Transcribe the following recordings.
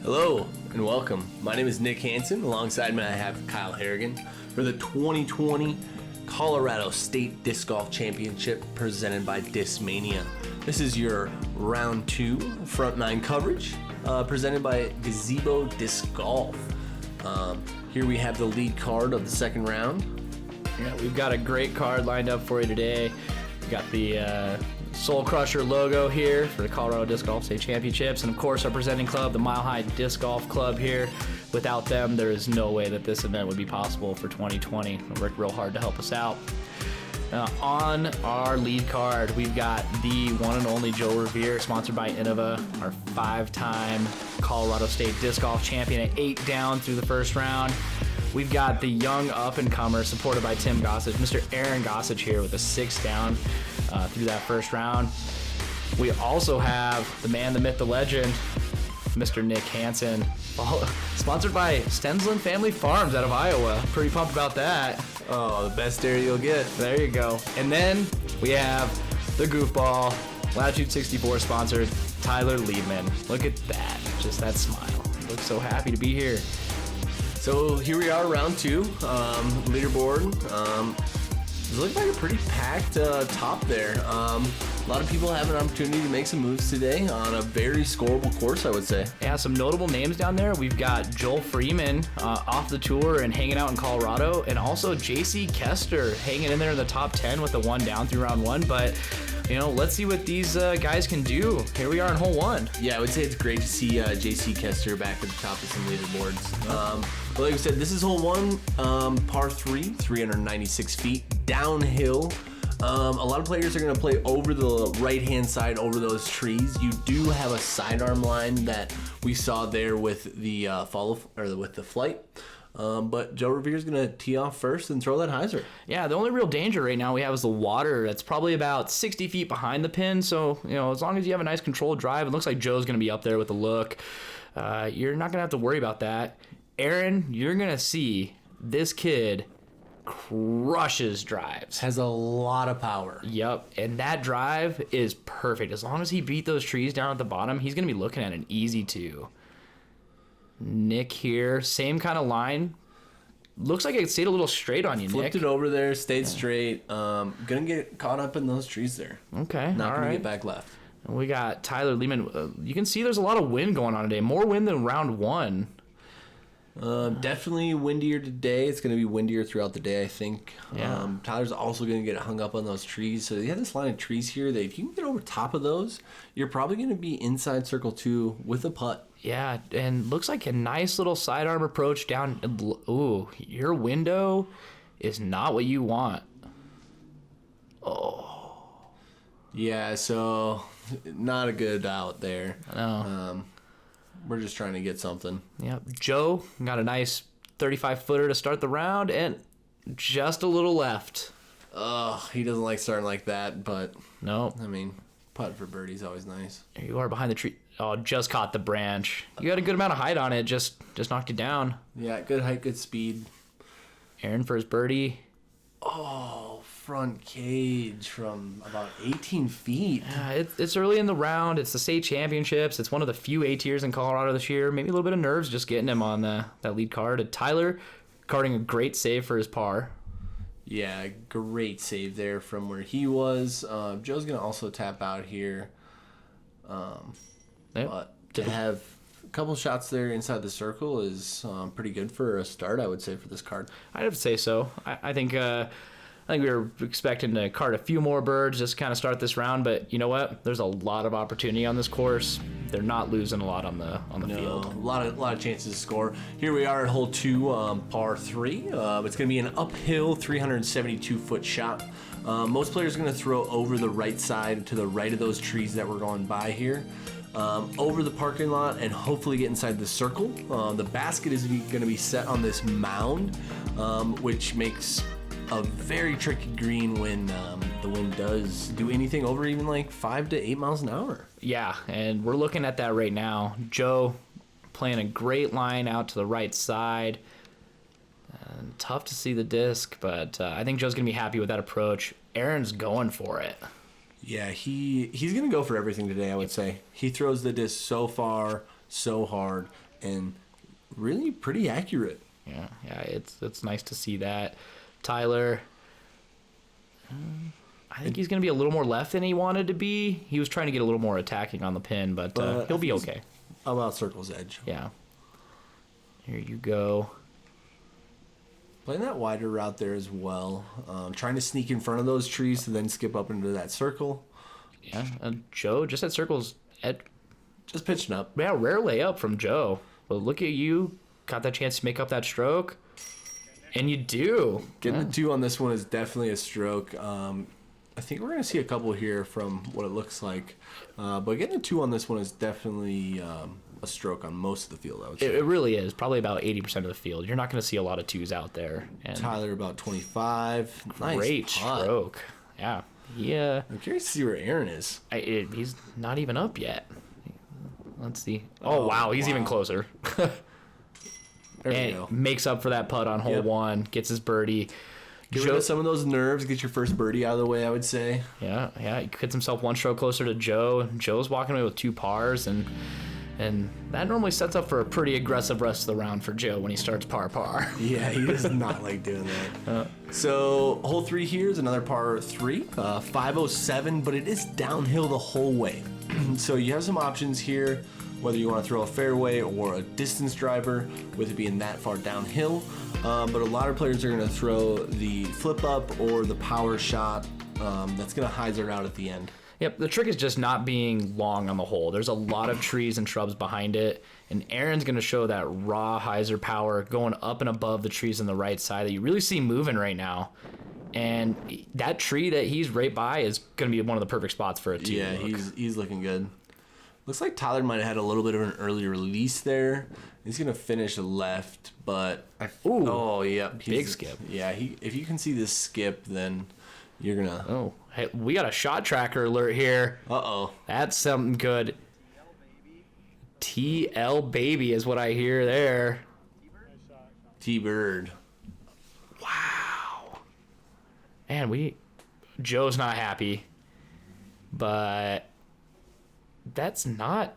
Hello and welcome. My name is Nick Hanson. Alongside me I have Kyle Harrigan for the 2020 Colorado State Disc Golf Championship presented by Discmania. This is your round 2 front 9 coverage presented by GAZEBO Disc Golf. Here we have the lead card of the second round. Yeah, we've got a great card lined up for you today. We've got the Soul Crusher logo here for the Colorado Disc Golf State Championships, and of course our presenting club, the Mile High Disc Golf Club here. Without them, there is no way that this event would be possible for 2020. They worked real hard to help us out. On our lead card, we've got the one and only Joe Revere, sponsored by Innova, our 5-time Colorado State Disc Golf champion at 8 down through the first round. We've got the young up-and-comer, supported by Tim Gossage, Mr. Aaron Gossage here with a 6 down through that first round. We also have the man, the myth, the legend, Mr. Nick Hanson, sponsored by Stensland Family Farms out of Iowa. Pretty pumped about that. Oh, the best dairy you'll get. There you go. And then we have the goofball, Latitude 64 sponsored, Tyler Leibman. Look at that. Just that smile. He looks so happy to be here. So here we are, round 2, leaderboard. It looks like a pretty packed top there. A lot of people have an opportunity to make some moves today on a very scoreable course, I would say. Yeah, some notable names down there. We've got Joel Freeman off the tour and hanging out in Colorado, and also JC Kester hanging in there in the top 10 with the 1 down through round 1. But you know, let's see what these guys can do. Here we are in hole 1. Yeah, I would say it's great to see JC Kester back at the top of some leaderboards. But like we said, this is hole 1, par 3, 396 feet, downhill. A lot of players are going to play over the right-hand side, over those trees. You do have a sidearm line that we saw there with the with the flight. But Joe Revere is going to tee off first and throw that hyzer. Yeah, the only real danger right now we have is the water. That's probably about 60 feet behind the pin. So, you know, as long as you have a nice controlled drive, it looks like Joe's going to be up there with the look. You're not going to have to worry about that. Aaron, you're going to see this kid crushes drives. Has a lot of power. Yep, and that drive is perfect. As long as he beat those trees down at the bottom, he's going to be looking at an easy 2. Nick here, same kind of line. Looks like it stayed a little straight on you, Nick. Flipped it over there, stayed straight. Gonna get caught up in those trees there. Okay, not gonna get back left. And we got Tyler Leibman. You can see there's a lot of wind going on today. More wind than round 1. Definitely windier today. It's going to be windier throughout the day, I think. Yeah. Tyler's also going to get hung up on those trees. So you have this line of trees here that if you can get over top of those, you're probably going to be inside circle 2 with a putt. Yeah, and looks like a nice little sidearm approach down. Ooh, your window is not what you want. Oh. Yeah, so not a good out there. No. We're just trying to get something. Yep. Joe got a nice 35-footer to start the round, and just a little left. He doesn't like starting like that, but no. I mean, putt for birdie's always nice. There you are behind the tree. Oh, just caught the branch. You had a good amount of height on it. Just knocked it down. Yeah, good height, good speed. Aaron for his birdie. Oh, front cage from about 18 feet. Yeah, it's early in the round. It's the state championships. It's one of the few A tiers in Colorado this year. Maybe a little bit of nerves just getting him on that lead card. And Tyler carding a great save for his par. Yeah, great save there from where he was. Joe's going to also tap out here. But to have a couple shots there inside the circle is pretty good for a start, I would say, for this card. I'd have to say so. I think we were expecting to card a few more birds just to kind of start this round, but you know what? There's a lot of opportunity on this course. They're not losing a lot on the field. A lot of chances to score. Here we are at hole 2, par 3. It's going to be an uphill 372-foot shot. Most players are going to throw over the right side to the right of those trees that we're going by here. Over the parking lot and hopefully get inside the circle. The basket is going to be set on this mound, which makes a very tricky green when the wind does do anything over even like 5 to 8 miles an hour. Yeah, and we're looking at that right now. Joe playing a great line out to the right side. Tough to see the disc, but I think Joe's going to be happy with that approach. Aaron's going for it. Yeah, he's going to go for everything today, I would say. He throws the disc so far, so hard. and really pretty accurate. Yeah, it's nice to see that. Tyler, I think he's going to be a little more left than he wanted to be. He was trying to get a little more attacking on the pin, but he'll be okay. About circle's edge. Yeah. Here you go. Playing that wider route there as well. Trying to sneak in front of those trees to then skip up into that circle. Yeah, Joe just at circles. Just pitching up. Yeah, rare layup from Joe. But look at you. Got that chance to make up that stroke. And you do. Getting the 2 on this one is definitely a stroke. I think we're going to see a couple here from what it looks like. But getting a 2 on this one is definitely a stroke on most of the field, I would say. It really is. Probably about 80% of the field. You're not going to see a lot of 2s out there. And Tyler about 25. great Nice putt. stroke. Yeah. Yeah. I'm curious to see where Aaron is. He's not even up yet. Let's see. Oh, wow. He's even closer. There we And go. makes up for that putt on hole 1. Gets his birdie. Get rid of some of those nerves. Get your first birdie out of the way, I would say. Yeah. He gets himself 1 stroke closer to Joe. Joe's walking away with 2 pars, and that normally sets up for a pretty aggressive rest of the round for Joe when he starts par. Yeah, he does not like doing that. So hole 3 here is another par 3, 507, but it is downhill the whole way. So you have some options here, whether you want to throw a fairway or a distance driver, with it being that far downhill. But a lot of players are going to throw the flip up or the power shot. That's going to hyzer out at the end. Yep, the trick is just not being long on the hole. There's a lot of trees and shrubs behind it, and Aaron's going to show that raw hyzer power going up and above the trees on the right side that you really see moving right now. And that tree that he's right by is going to be one of the perfect spots for it too. Yeah, he's looking good. Looks like Tyler might have had a little bit of an early release there. He's going to finish left, but... oh, yeah. Big skip. Yeah, if you can see this skip, then you're going to... Oh, hey, we got a shot tracker alert here. Uh-oh. That's something good. TL baby is what I hear there. T-Bird. Wow. Man, Joe's not happy, but that's not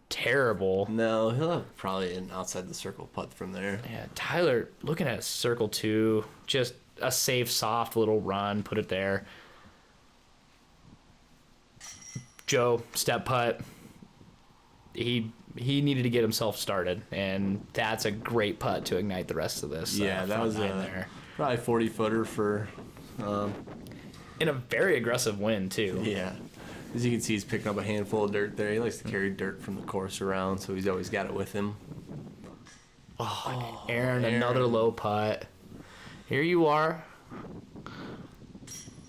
terrible. No, he'll have probably an outside the circle putt from there. Yeah, Tyler, looking at circle 2, just a safe, soft little run, put it there. Joe, step putt. He needed to get himself started, and that's a great putt to ignite the rest of this. Yeah, that was there. Probably 40-footer for... In a very aggressive win, too. Yeah. As you can see, he's picking up a handful of dirt there. He likes to carry dirt from the course around, so he's always got it with him. Oh, Aaron, another low putt. Here you are.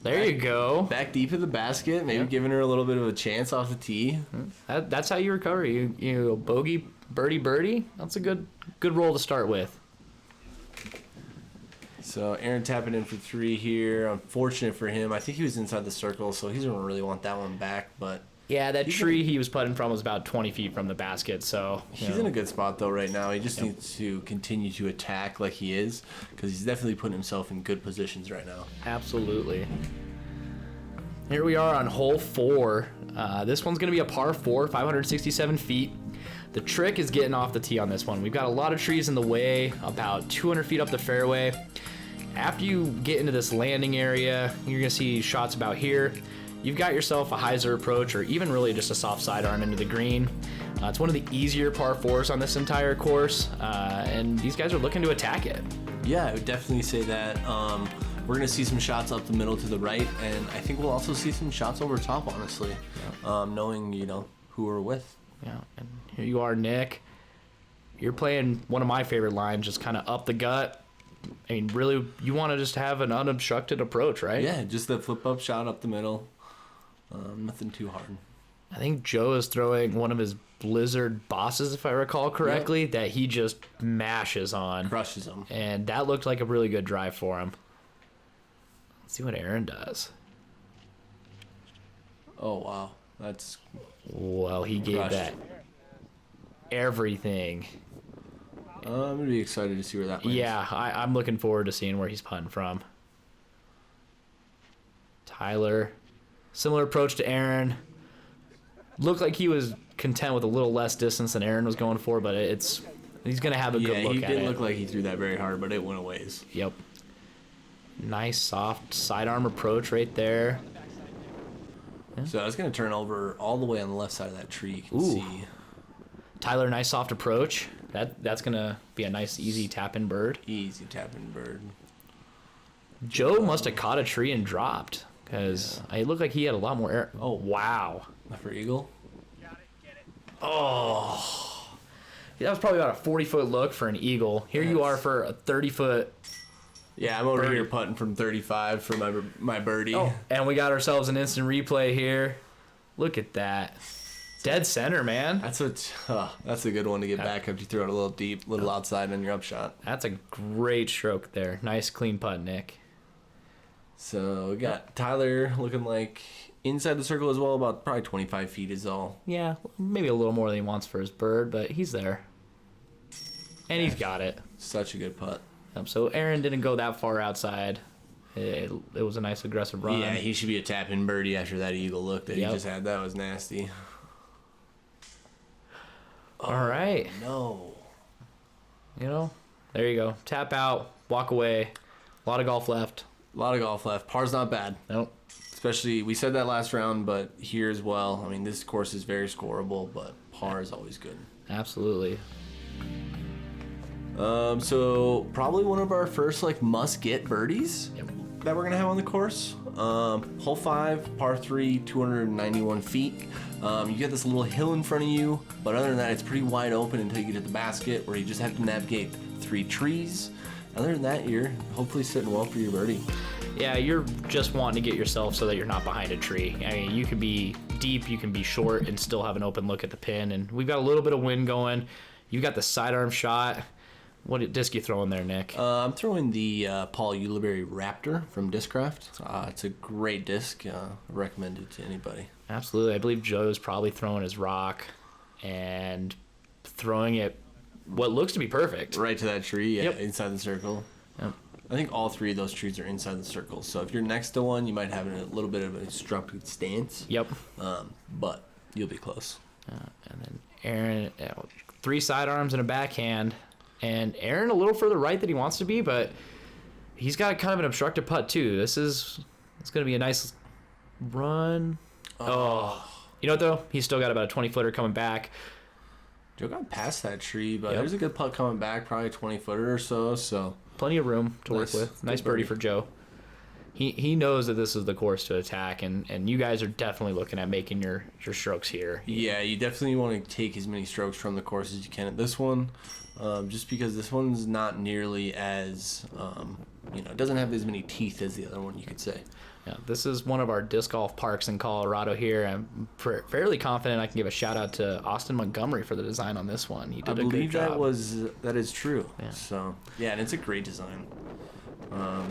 There you go. Back deep in the basket, maybe giving her a little bit of a chance off the tee. That's how you recover. You bogey, birdie. That's a good roll to start with. So Aaron tapping in for 3 here. Unfortunate for him. I think he was inside the circle, so he doesn't really want that one back. But yeah, that tree he was putting from was about 20 feet from the basket. So he's in a good spot though right now. He just needs to continue to attack like he is, because he's definitely putting himself in good positions right now. Absolutely. Here we are on hole 4. This one's going to be a par 4, 567 feet. The trick is getting off the tee on this one. We've got a lot of trees in the way, about 200 feet up the fairway. After you get into this landing area, you're going to see shots about here. You've got yourself a hyzer approach, or even really just a soft sidearm into the green. It's one of the easier par 4s on this entire course, and these guys are looking to attack it. Yeah, I would definitely say that. We're going to see some shots up the middle to the right, and I think we'll also see some shots over top, honestly, knowing, who we're with. Yeah, and here you are, Nick. You're playing one of my favorite lines, just kind of up the gut. I mean, really, you want to just have an unobstructed approach, right? Yeah, just the flip-up shot up the middle. Nothing too hard. I think Joe is throwing one of his Blizzard bosses, if I recall correctly, that he just mashes on. Crushes them. And that looked like a really good drive for him. Let's see what Aaron does. Oh, wow. That's... Well, he gave crushed. that everything. I'm going to be excited to see where that lands. Yeah, I'm looking forward to seeing where he's putting from. Tyler, similar approach to Aaron. Looked like he was content with a little less distance than Aaron was going for, but it's He's going to have a good look at it. Yeah, he didn't look like he threw that very hard, but it went a ways. Yep. Nice, soft sidearm approach right there. Yeah. So I was going to turn over all the way on the left side of that tree. You can see. Tyler, nice soft approach. That's going to be a nice, easy tap-in bird. Easy tap-in bird. Joe must have caught a tree and dropped because it looked like he had a lot more air. Oh, wow. For eagle? Oh. That was probably about a 40-foot look for an eagle. Here you are for a 30-foot. Yeah, I'm over here putting from 35 for my birdie. Oh, and we got ourselves an instant replay here. Look at that. Dead center, man. That's a good one to get back after you throw it a little deep, a little outside on your upshot. That's a great stroke there. Nice clean putt, Nick. So we got Tyler looking like inside the circle as well, about probably 25 feet is all. Yeah, maybe a little more than he wants for his bird, but he's there. And he's got it. Such a good putt. So Aaron didn't go that far outside. It was a nice aggressive run. Yeah, he should be a tap-in birdie after that eagle look that he just had. That was nasty. All right. No. You know, there you go. Tap out, walk away. A lot of golf left. A lot of golf left. Par's not bad. Nope. Especially, we said that last round, but here as well. I mean, this course is very scoreable, but par is always good. Absolutely. So probably one of our first must-get birdies that we're gonna have on the course. Hole 5, par 3, 291 feet. You get this little hill in front of you, but other than that, it's pretty wide open until you get to the basket, where you just have to navigate 3 trees. Other than that, you're hopefully sitting well for your birdie. Yeah, you're just wanting to get yourself so that you're not behind a tree. I mean, you can be deep, you can be short, and still have an open look at the pin. And we've got a little bit of wind going. You got the sidearm shot. What disc you throwing there, Nick? I'm throwing the Paul Ulibarri Raptor from Discraft. It's a great disc. Recommend it to anybody. Absolutely. I believe Joe's probably throwing his rock and throwing it what looks to be perfect. Right to that tree, inside the circle. Yep. I think all 3 of those trees are inside the circle. So if you're next to one, you might have a little bit of an obstructed stance. Yep. But you'll be close. And then Aaron, 3 sidearms and a backhand. And Aaron a little further right than he wants to be, but he's got kind of an obstructed putt too. It's going to be a nice run. Oh. You know what, though? He's still got about a 20-footer coming back. Joe got past that tree, but there's a good putt coming back, probably a 20-footer or so. So plenty of room to work with. Nice birdie for Joe. He knows that this is the course to attack, and you guys are definitely looking at making your strokes here. Yeah, you definitely want to take as many strokes from the course as you can at this one, just because this one's not nearly as, it doesn't have as many teeth as the other one, you could say. Yeah, this is one of our disc golf parks in Colorado here. I'm fairly confident I can give a shout out to Austin Montgomery for the design on this one. He did a good job. I believe that is true. Yeah. So, yeah, and it's a great design.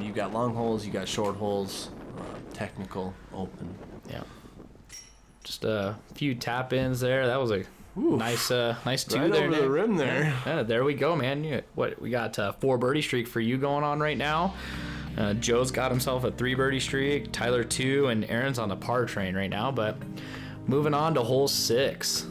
You've got long holes, you got short holes, technical, open. Yeah. Just a few tap ins there. That was a nice 2 right there. Over the rim there. Yeah, there we go, man. We got a 4 birdie streak for you going on right now. Joe's got himself a 3 birdie streak, Tyler 2, and Aaron's on the par train right now. But moving on to hole 6.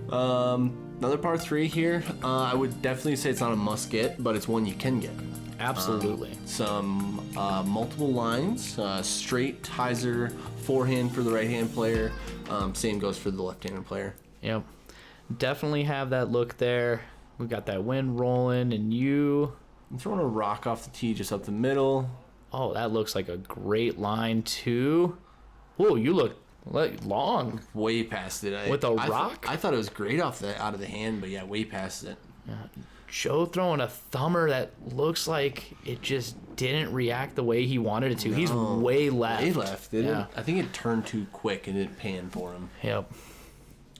Another par 3 here. I would definitely say it's not a must get, but it's one you can get. Absolutely. Some multiple lines, straight hyzer, forehand for the right-hand player. Same goes for the left-handed player. Yep. Definitely have that look there. We've got that wind rolling, and I'm throwing a rock off the tee just up the middle. Oh, that looks like a great line, too. Oh, you look long. Way past it. With a rock? I thought it was great out of the hand, but yeah, way past it. Yeah. Joe throwing a thumber that looks like it just didn't react the way he wanted it to. No, he's way left. Way left, didn't it? I think it turned too quick and it panned for him. Yep.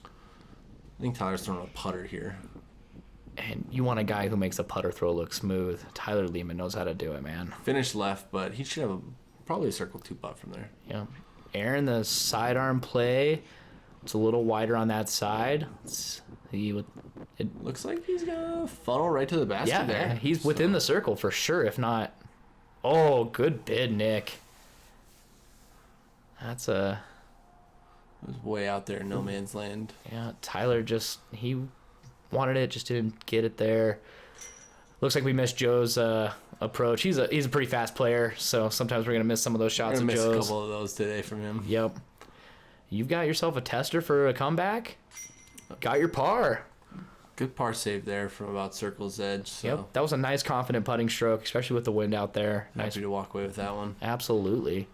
I think Tyler's throwing a putter here. And you want a guy who makes a putter throw look smooth. Tyler Leibman knows how to do it, man. Finished left, but he should have probably a circle 2 putt from there. Yeah. Aaron, the sidearm play, it's a little wider on that side. It looks like he's gonna funnel right to the basket there. Yeah, he's within the circle for sure, if not. Oh, good bid, Nick. It was way out there, no man's land. Yeah, Tyler he wanted it, just didn't get it there. Looks like we missed Joe's approach. He's a pretty fast player, so sometimes we're gonna miss some of those shots of Miss Joe's. a couple of those today from him. Yep. You've got yourself a tester for a comeback. Got your par. Good par save there from about circle's edge. So Yep. That was a nice, confident putting stroke, especially with the wind out there. Nice. happy to walk away with that one. Absolutely.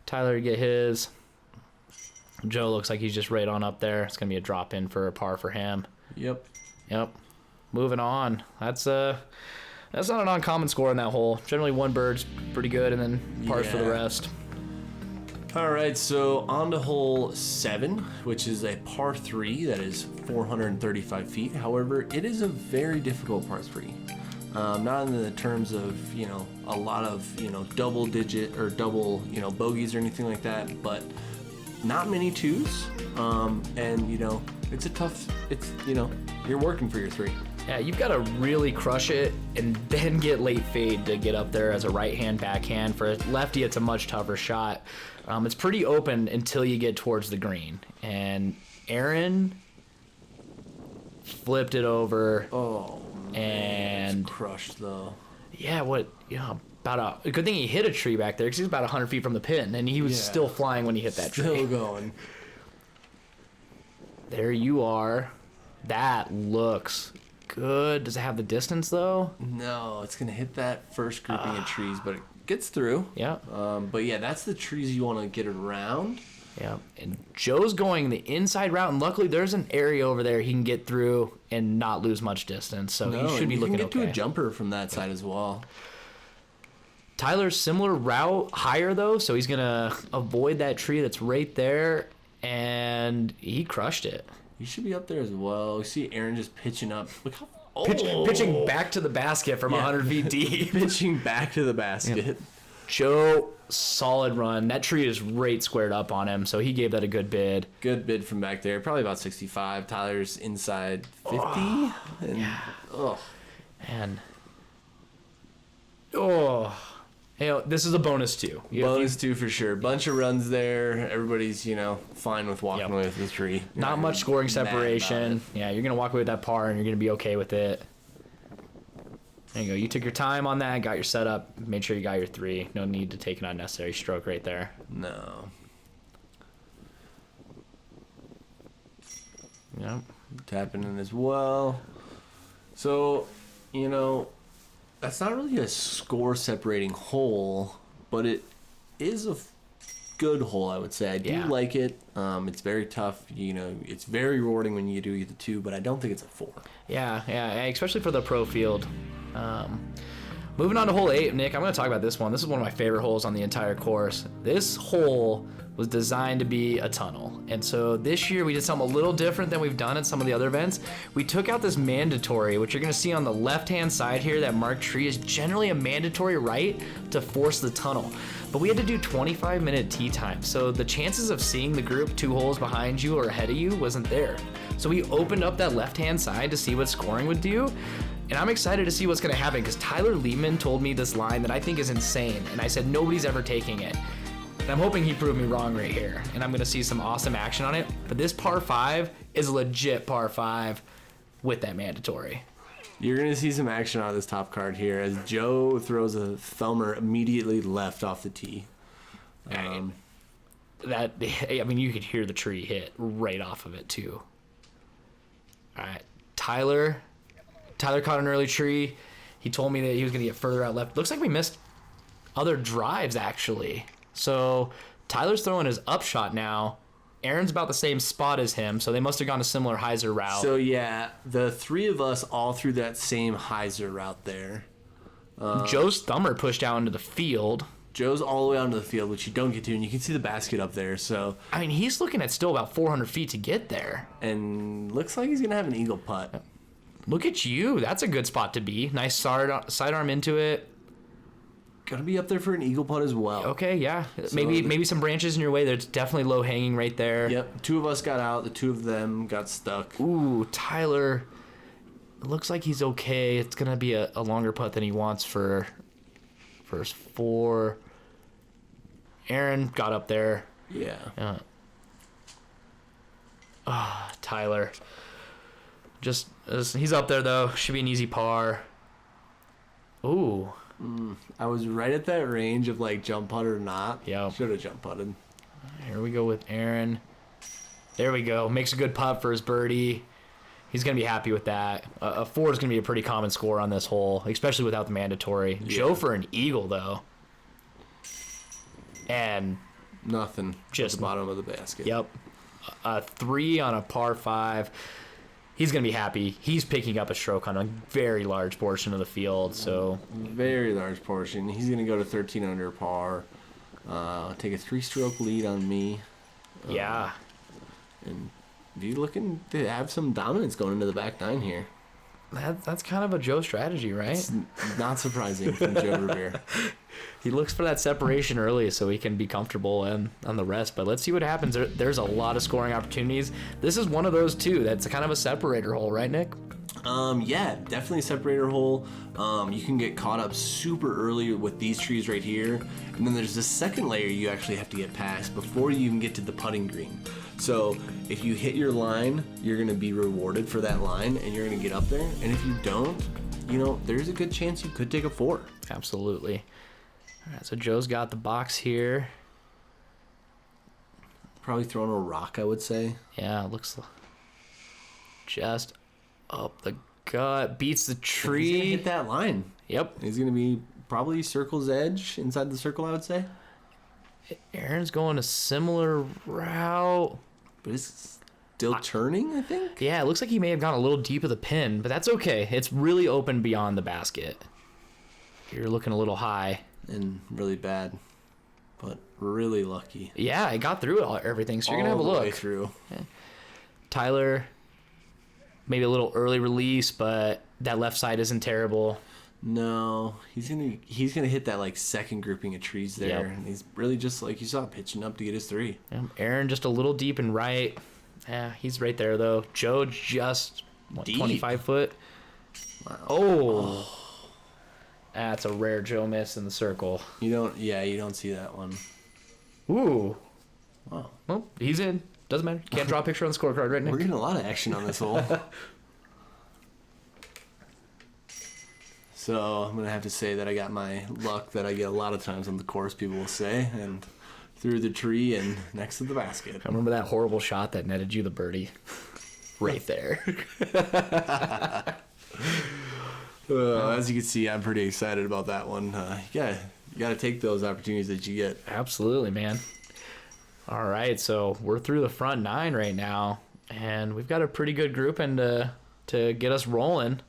Tyler to get his. Joe looks like he's just right on up there. It's gonna be a drop in for a par for him. Yep. Yep. Moving on. That's not an uncommon score in that hole. Generally one bird's pretty good, and then pars for the Yeah. rest. All right, so on to hole 7, which is a par 3 that is 435 feet. However, it is a very difficult par 3. Not in the terms of, a lot of, double digit or double, bogeys or anything like that, but not many twos. And, it's a tough, you're working for your 3. Yeah, you've got to really crush it and then get late fade to get up there as a right-hand backhand. For a lefty, it's a much tougher shot. It's pretty open until you get towards the green. And Aaron flipped it over. Oh, and it's crushed though. Yeah, about a good thing he hit a tree back there because he's about 100 feet from the pin, and he was still flying when he hit that tree. Still going. There you are. That looks good. Does it have the distance though? No, it's gonna hit that first grouping of trees, but it gets through. Yeah. But yeah, that's the trees you want to get around. Yeah. And Joe's going the inside route, and luckily there's an area over there he can get through and not lose much distance. So he should be looking can okay. get to a jumper from that side as well. Tyler's similar route, higher though, so he's gonna avoid that tree that's right there, and he crushed it. You should be up there as well. You see Aaron just pitching up. Look how Pitching back to the basket from 100 feet deep. pitching back to the basket. Yeah. Joe, solid run. That tree is right squared up on him, so he gave that a good bid. Good bid from back there. Probably about 65. Tyler's inside 50. And this is a bonus 2. Bonus 2 for sure. Bunch of runs there. Everybody's, fine with walking away with the tree. Not much scoring separation. Yeah, you're going to walk away with that par, and you're going to be okay with it. There you go. You took your time on that, got your setup, made sure you got your 3. No need to take an unnecessary stroke right there. No. Yep. Tapping in as well. So, that's not really a score separating hole, but it is a good hole, I would say. I do like it. It's very tough. It's very rewarding when you do get the 2, but I don't think it's a 4. Yeah, especially for the pro field. Moving on to hole 8, Nick, I'm going to talk about this one. This is one of my favorite holes on the entire course. This hole was designed to be a tunnel. And so this year we did something a little different than we've done at some of the other events. We took out this mandatory, which you're going to see on the left-hand side here, that marked tree is generally a mandatory right to force the tunnel. But we had to do 25-minute tee time, so the chances of seeing the group 2 holes behind you or ahead of you wasn't there. So we opened up that left-hand side to see what scoring would do. And I'm excited to see what's going to happen because Tyler Leibman told me this line that I think is insane. And I said, nobody's ever taking it. And I'm hoping he proved me wrong right here. And I'm going to see some awesome action on it. But this par 5 is a legit par 5 with that mandatory. You're going to see some action on this top card here as Joe throws a thumber immediately left off the tee. You could hear the tree hit right off of it too. All right, Tyler caught an early tree. He told me that he was going to get further out left. Looks like we missed other drives, actually. So Tyler's throwing his upshot now. Aaron's about the same spot as him, so they must have gone a similar hyzer route. So, yeah, the 3 of us all threw that same hyzer route there. Joe's thumber pushed out into the field. Joe's all the way onto the field, which you don't get to, and you can see the basket up there. So, he's looking at still about 400 feet to get there. And looks like he's going to have an eagle putt. Look at you. That's a good spot to be. Nice sidearm into it. Got to be up there for an eagle putt as well. Okay, yeah. So maybe some branches in your way. There's definitely low hanging right there. Yep. 2 of us got out. The 2 of them got stuck. Ooh, Tyler. It looks like he's okay. It's going to be a longer putt than he wants for first 4. Aaron got up there. Yeah. Tyler. He's up there though. Should be an easy par. Ooh. I was right at that range of like jump putt or not. Yeah. Should have jump putted. Here we go with Aaron. There we go. Makes a good putt for his birdie. He's going to be happy with that. A 4 is going to be a pretty common score on this hole, especially without the mandatory. Yeah. Joe for an eagle, though. And nothing. Just at the bottom of the basket. Yep. A 3 on a par 5. He's going to be happy. He's picking up a stroke on a very large portion of the field. So very large portion. He's going to go to 13 under par. Take a 3-stroke lead on me. Yeah. And be looking to have some dominance going into the back 9 here. That's kind of a Joe strategy, right? It's not surprising from Joe Revere. He looks for that separation early so he can be comfortable and on the rest. But let's see what happens. There's a lot of scoring opportunities. This is one of those too. That's kind of a separator hole, right, Nick? Yeah, definitely a separator hole. You can get caught up super early with these trees right here. And then there's the second layer you actually have to get past before you even get to the putting green. So if you hit your line, you're going to be rewarded for that line and you're going to get up there. And if you don't, there's a good chance you could take a 4. Absolutely. All right, so Joe's got the box here. Probably throwing a rock, I would say. Yeah, it looks just up the gut. Beats the He's tree. going to hit that line. Yep. He's going to be probably circle's edge, inside the circle, I would say. Aaron's going a similar route. But it's still turning, I think? Yeah, it looks like he may have gone a little deep of the pin, but that's okay. It's really open beyond the basket. You're looking a little high. And really bad, but really lucky. Yeah, I got through everything, so you're going to have a All the way look. through. Tyler, maybe a little early release, but that left side isn't terrible. No, he's gonna hit that like second grouping of trees there, Yep. and he's really just like you saw pitching up to get his 3. Aaron just a little deep and right. Yeah, he's right there though. Joe just Deep. 25 foot. Wow. Oh. That's a rare Joe miss in the circle. You don't see that one. Ooh. Wow, Well, he's in. Doesn't matter. Can't draw a picture on the scorecard right now. we're getting a lot of action on this hole. So I'm gonna have to say that I got my luck that I get a lot of times on the course. People will say, and through the tree and next to the basket. I remember that horrible shot that netted you the birdie. Right there. As you can see, I'm pretty excited about that one. You gotta take those opportunities that you get. Absolutely, man. All right, so we're through the front 9 right now, and we've got a pretty good group and to get us rolling.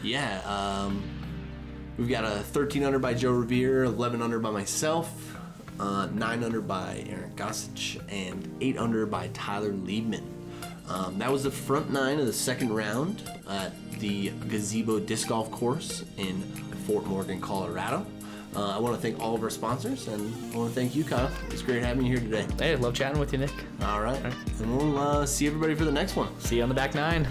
Yeah, we've got a 13 under by Joe Revere, 11 under by myself, 9 under by Aaron Gossage, and 8 under by Tyler Leibman. That was the front 9 of the second round at the GAZEBO Disc Golf Course in Fort Morgan, Colorado. I want to thank all of our sponsors, and I want to thank you, Kyle. It's great having you here today. Hey, love chatting with you, Nick. All right. And we'll see everybody for the next one. See you on the back 9.